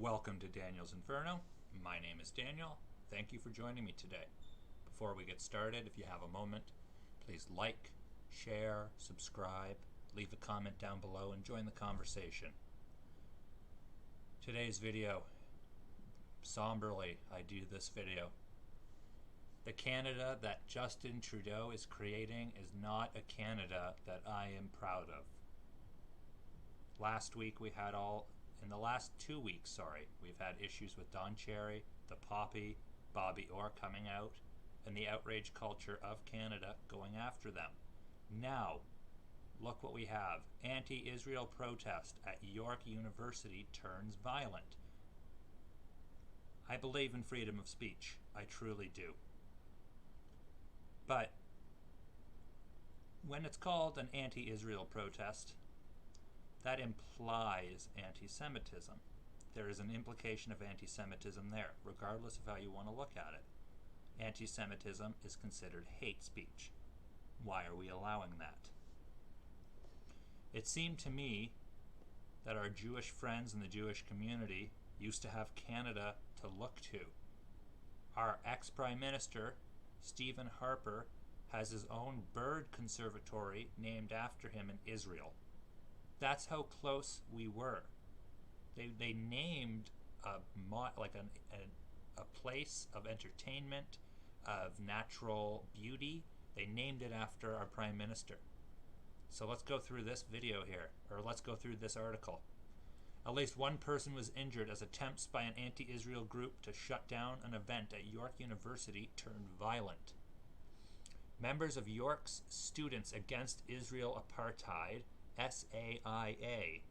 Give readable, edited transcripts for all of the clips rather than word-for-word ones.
Welcome to Daniel's Inferno. My name is Daniel. Thank you for joining me today. Before we get started, if you have a moment, please like, share, subscribe, leave a comment down below, and join the conversation. Today's video, somberly, I do this video. The Canada that Justin Trudeau is creating is not a Canada that I am proud of. In the last 2 weeks, we've had issues with Don Cherry, the Poppy, Bobby Orr coming out, and the outrage culture of Canada going after them. Now, look what we have. Anti-Israel protest at York University turns violent. I believe in freedom of speech. I truly do. But when it's called an anti-Israel protest, that implies anti-Semitism. There is an implication of anti-Semitism there, regardless of how you want to look at it. Anti-Semitism is considered hate speech. Why are we allowing that? It seemed to me that our Jewish friends in the Jewish community used to have Canada to look to. Our ex-Prime Minister, Stephen Harper, has his own bird conservatory named after him in Israel. That's how close we were. They named a place of entertainment, of natural beauty. They named it after our Prime Minister. So let's go through this video here, or let's go through this article. At least one person was injured as attempts by an anti-Israel group to shut down an event at York University turned violent. Members of York's Students Against Israel Apartheid, SAIA,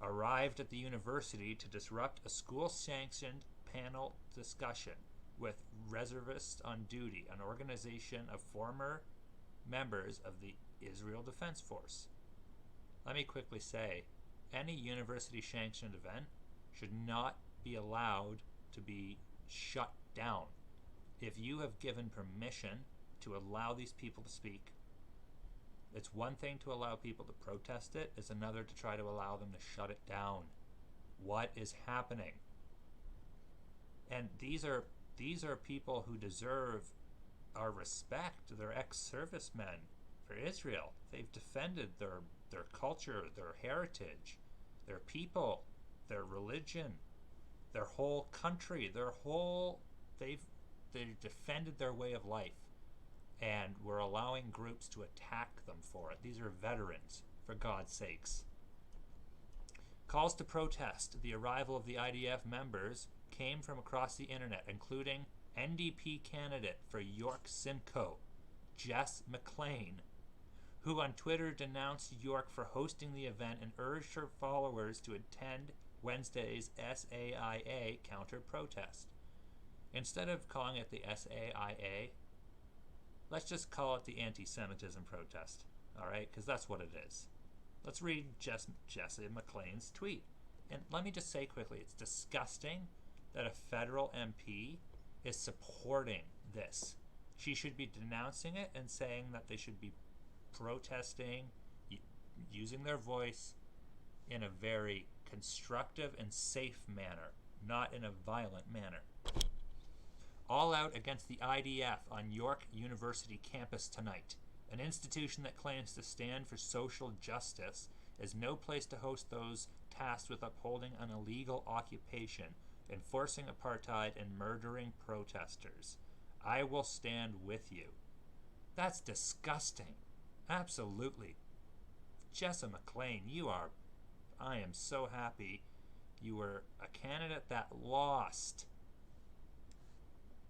arrived at the university to disrupt a school-sanctioned panel discussion with Reservists on Duty, an organization of former members of the Israel Defense Force. Let me quickly say, any university-sanctioned event should not be allowed to be shut down. If you have given permission to allow these people to speak, it's one thing to allow people to protest it, it's another to try to allow them to shut it down. What is happening? And these are people who deserve our respect. They're ex-servicemen for Israel. They've defended their culture, their heritage, their people, their religion, their whole country, they've defended their way of life. And we're allowing groups to attack them for it. These are veterans, for God's sakes. Calls to protest the arrival of the IDF members came from across the internet, including NDP candidate for York Simcoe, Jess McLean, who on Twitter denounced York for hosting the event and urged her followers to attend Wednesday's SAIA counter-protest. Instead of calling it the SAIA, let's just call it the anti-Semitism protest, all right? Because that's what it is. Let's read Jesse McLean's tweet. And let me just say quickly, it's disgusting that a federal MP is supporting this. She should be denouncing it and saying that they should be protesting, using their voice in a very constructive and safe manner, not in a violent manner. All out against the IDF on York University campus tonight. An institution that claims to stand for social justice is no place to host those tasked with upholding an illegal occupation, enforcing apartheid, and murdering protesters. I will stand with you. That's disgusting. Absolutely. Jessa McLean, I am so happy you were a candidate that lost.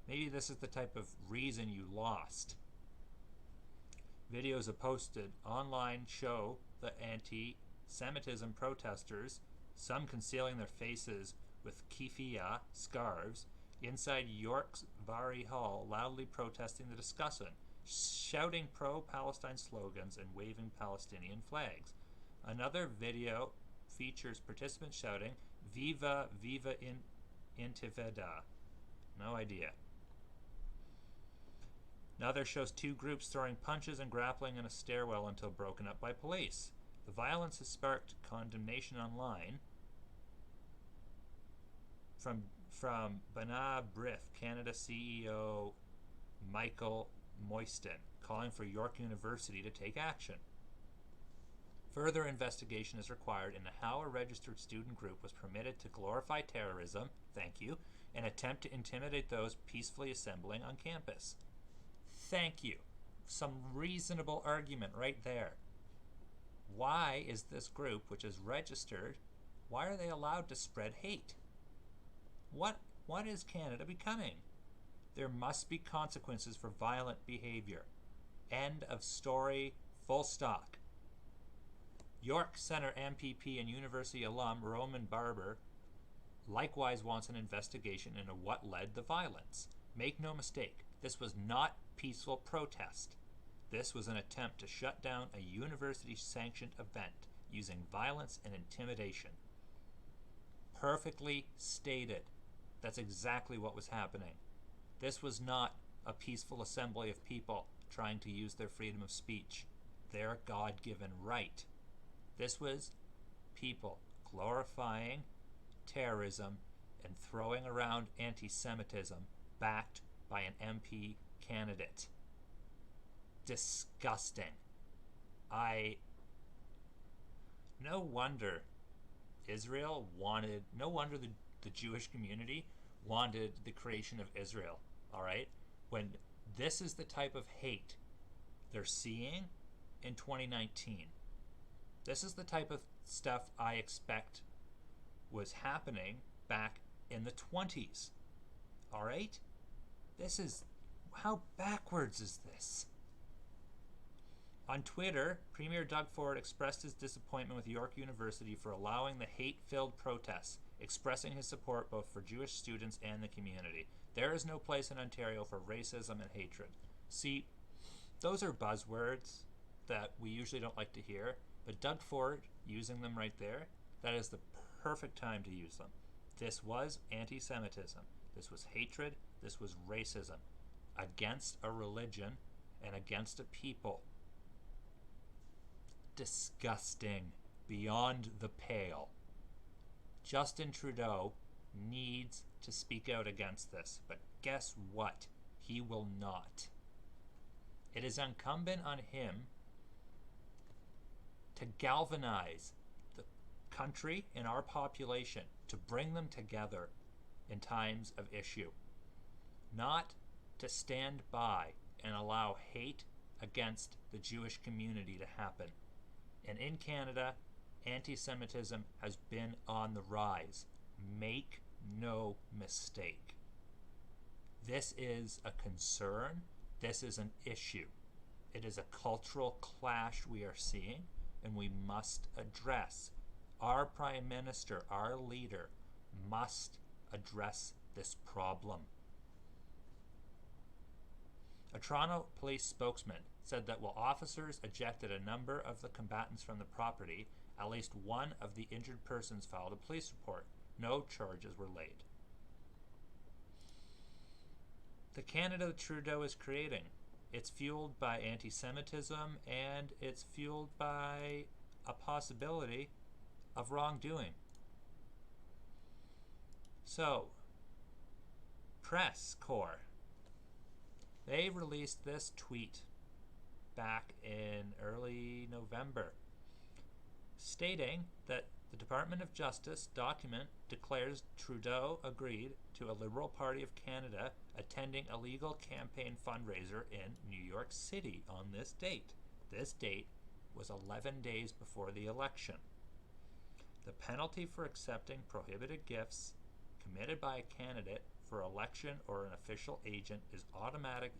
Maybe this is the type of reason you lost. Videos are posted online show the anti-Semitism protesters, some concealing their faces with keffiyeh scarves, inside York's Vary Hall, loudly protesting the discussion, shouting pro-Palestine slogans and waving Palestinian flags. Another video features participants shouting, "Viva, Viva Intifada." No idea. Another shows two groups throwing punches and grappling in a stairwell until broken up by police. The violence has sparked condemnation online. from Bana Briff, Canada CEO Michael Moyston, calling for York University to take action. Further investigation is required into how a registered student group was permitted to glorify terrorism, thank you, and attempt to intimidate those peacefully assembling on campus. Thank you. Some reasonable argument right there. Why is this group, which is registered, why are they allowed to spread hate? What is Canada becoming? There must be consequences for violent behavior. End of story, full stop. York Centre MPP and University alum Roman Barber likewise wants an investigation into what led the violence. Make no mistake, this was not peaceful protest. This was an attempt to shut down a university-sanctioned event using violence and intimidation. Perfectly stated. That's exactly what was happening. This was not a peaceful assembly of people trying to use their freedom of speech, their God-given right. This was people glorifying terrorism and throwing around anti-Semitism backed by an MP candidate. Disgusting. No wonder Israel wanted, no wonder the Jewish community wanted the creation of Israel, all right? When this is the type of hate they're seeing in 2019. This is the type of stuff I expect was happening back in the 20s. All right? This is, how backwards is this? On Twitter, Premier Doug Ford expressed his disappointment with York University for allowing the hate-filled protests, expressing his support both for Jewish students and the community. There is no place in Ontario for racism and hatred. See, those are buzzwords that we usually don't like to hear, but Doug Ford using them right there, that is the perfect time to use them. This was anti-Semitism. This was hatred. This was racism against a religion and against a people. Disgusting. Beyond the pale. Justin Trudeau needs to speak out against this, but guess what? He will not. It is incumbent on him to galvanize the country and our population, to bring them together in times of issue. Not to stand by and allow hate against the Jewish community to happen. And in Canada, anti-Semitism has been on the rise. Make no mistake. This is a concern. This is an issue. It is a cultural clash we are seeing, and we must address. Our Prime Minister, our leader, must address this problem. A Toronto police spokesman said that while officers ejected a number of the combatants from the property, at least one of the injured persons filed a police report. No charges were laid. The Canada Trudeau is creating, it's fueled by anti-Semitism, and it's fueled by a possibility of wrongdoing. So, Press Corps, they released this tweet back in early November, stating that the Department of Justice document declares Trudeau agreed to a Liberal Party of Canada attending a legal campaign fundraiser in New York City on this date. This date was 11 days before the election. The penalty for accepting prohibited gifts committed by a candidate for election or an official agent is automatic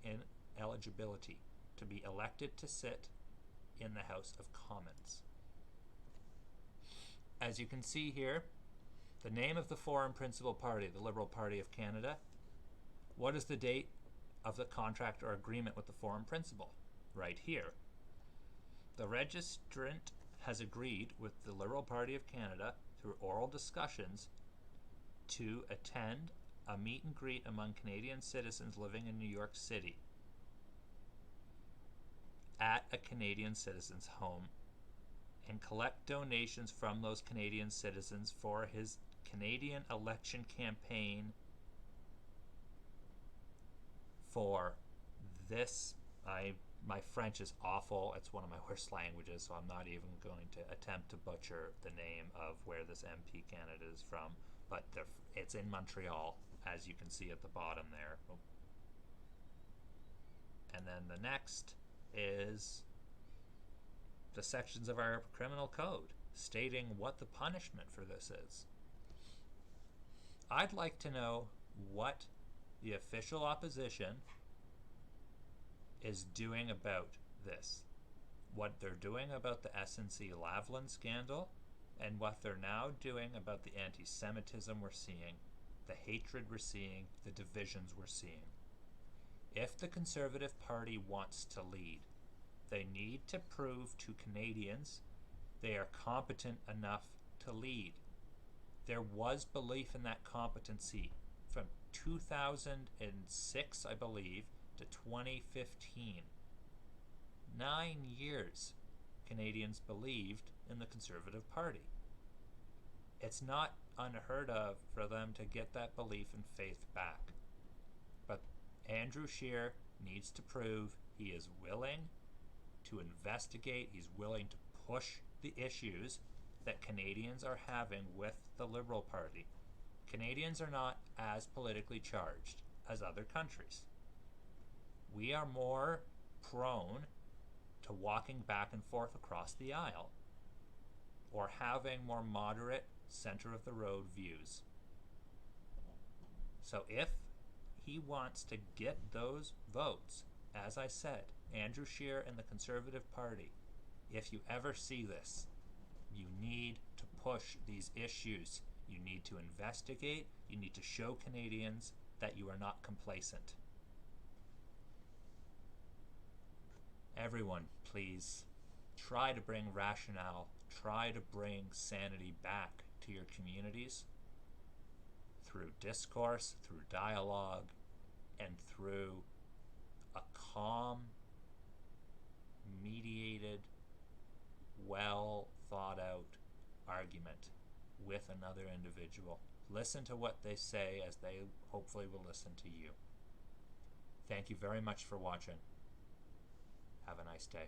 ineligibility to be elected to sit in the House of Commons. As you can see here, the name of the foreign principal party, the Liberal Party of Canada. What is the date of the contract or agreement with the foreign principal? Right here. The registrant has agreed with the Liberal Party of Canada through oral discussions to attend a meet and greet among Canadian citizens living in New York City at a Canadian citizen's home and collect donations from those Canadian citizens for his Canadian election campaign for this. My French is awful. It's one of my worst languages, so I'm not even going to attempt to butcher the name of where this MP candidate is from. But it's in Montreal, as you can see at the bottom there. And then the next is the sections of our criminal code stating what the punishment for this is. I'd like to know what the official opposition is doing about this. What they're doing about the SNC-Lavalin scandal, and what they're now doing about the anti-Semitism we're seeing, the hatred we're seeing, the divisions we're seeing. If the Conservative Party wants to lead, they need to prove to Canadians they are competent enough to lead. There was belief in that competency from 2006, I believe, to 2015. 9 years Canadians believed in the Conservative Party. It's not unheard of for them to get that belief and faith back. But Andrew Scheer needs to prove he is willing to investigate, he's willing to push the issues that Canadians are having with the Liberal Party. Canadians are not as politically charged as other countries. We are more prone to walking back and forth across the aisle, or having more moderate, center-of-the-road views. So if he wants to get those votes, as I said, Andrew Scheer and the Conservative Party, if you ever see this, you need to push these issues. You need to investigate. You need to show Canadians that you are not complacent. Everyone, please, try to bring rationale, try to bring sanity back to your communities through discourse, through dialogue, and through a calm, mediated, well thought out argument with another individual. Listen to what they say, as they hopefully will listen to you. Thank you very much for watching. Have a nice day.